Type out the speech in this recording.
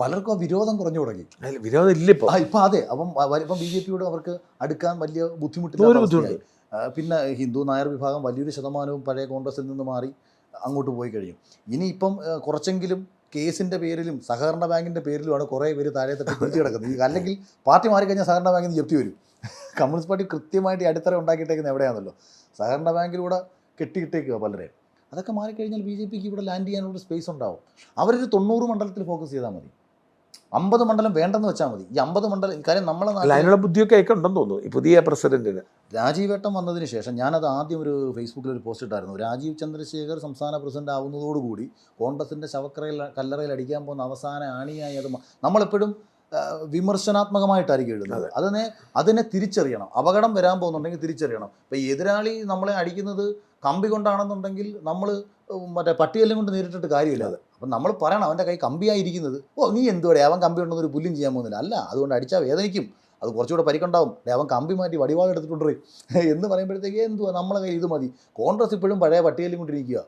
പലർക്കും ആ വിരോധം കുറഞ്ഞു തുടങ്ങി. വിരോധം ഇല്ല ഇപ്പോൾ. ഇപ്പം അതെ. ഇപ്പം ബി ജെ പിയോട് അവർക്ക് അടുക്കാൻ വലിയ ബുദ്ധിമുട്ടില്ല. പിന്നെ ഹിന്ദു നായർ വിഭാഗം വലിയൊരു ശതമാനവും പഴയ കോൺഗ്രസിൽ നിന്ന് മാറി അങ്ങോട്ട് പോയി കഴിഞ്ഞു. ഇനിയിപ്പം കുറച്ചെങ്കിലും കേസിൻ്റെ പേരിലും സഹകരണ ബാങ്കിൻ്റെ പേരിലുമാണ് കുറേ പേര് താഴെ തട്ടി പിടിച്ച് കിടക്കുന്നത്. അല്ലെങ്കിൽ പാർട്ടി മാറിക്കഴിഞ്ഞാൽ സഹകരണ ബാങ്കിൽ നിന്ന് ജപ്തി വരും. കമ്മ്യൂണിസ്റ്റ് പാർട്ടി കൃത്യമായിട്ട് അടിത്തറ ഉണ്ടാക്കിയിട്ടേക്കുന്നത് എവിടെയാണല്ലോ, സഹകരണ ബാങ്കിലൂടെ കെട്ടിയിട്ടേക്കുക പലരെയും. അതൊക്കെ മാറിക്കഴിഞ്ഞാൽ ബി ജെ പിക്ക് ഇവിടെ ലാൻഡ് ചെയ്യാനുള്ള സ്പേസ് ഉണ്ടാവും. അവരൊരു 90 മണ്ഡലത്തിൽ ഫോക്കസ് ചെയ്താൽ മതി. 50 മണ്ഡലം വേണ്ടെന്ന് വെച്ചാൽ മതി. ഈ 50 മണ്ഡലം കാര്യം നമ്മളെ അതിനുള്ള ബുദ്ധിയൊക്കെ ഒക്കെ ഉണ്ടെന്ന് തോന്നുന്നു ഈ പുതിയ പ്രസിഡന്റിന്. രാജീവേട്ടൻ വന്നതിന് ശേഷം ഞാനത് ആദ്യം ഒരു ഫേസ്ബുക്കിൽ ഒരു പോസ്റ്റ് ഇട്ടായിരുന്നു. രാജീവ് ചന്ദ്രശേഖർ സംസ്ഥാന പ്രസിഡന്റ് ആവുന്നതോടുകൂടി കോൺഗ്രസിൻ്റെ കല്ലറയിൽ അടിക്കാൻ പോകുന്ന അവസാന ആണിയായി അത് നമ്മളെപ്പോഴും വിമർശനാത്മകമായിട്ടായിരിക്കും എഴുതുന്നത്. അതിനെ തിരിച്ചറിയണം. അപകടം വരാൻ പോകുന്നുണ്ടെങ്കിൽ തിരിച്ചറിയണം. ഇപ്പം എതിരാളി നമ്മളെ അടിക്കുന്നത് കമ്പി കൊണ്ടാണെന്നുണ്ടെങ്കിൽ നമ്മൾ മറ്റേ പട്ടിയെല്ലാം കൊണ്ട് നേരിട്ടിട്ട് കാര്യമില്ല. അത് അപ്പം നമ്മൾ പറയണം അവൻ്റെ കൈ കമ്പിയായിരിക്കുന്നത്. നീ എന്തുവരെ അവൻ കമ്പി ഉണ്ടെന്ന് ഒരു പുല്ലും ചെയ്യാൻ പോകുന്നില്ല. അല്ല, അതുകൊണ്ട് അടിച്ചാൽ വേദനിക്കും, അത് കുറച്ചുകൂടെ പരിക്കുണ്ടാവും. അവൻ കമ്പി മാറ്റി വടിവാൾ എടുത്തിട്ടുണ്ട് എന്ന് പറയുമ്പോഴത്തേക്ക് എന്തുവാ നമ്മളെ കയ്യിൽ ഇത് മതി. കോൺഗ്രസ് ഇപ്പോഴും പഴയ പട്ടിയെല്ലാം കൊണ്ടിരിക്കുക.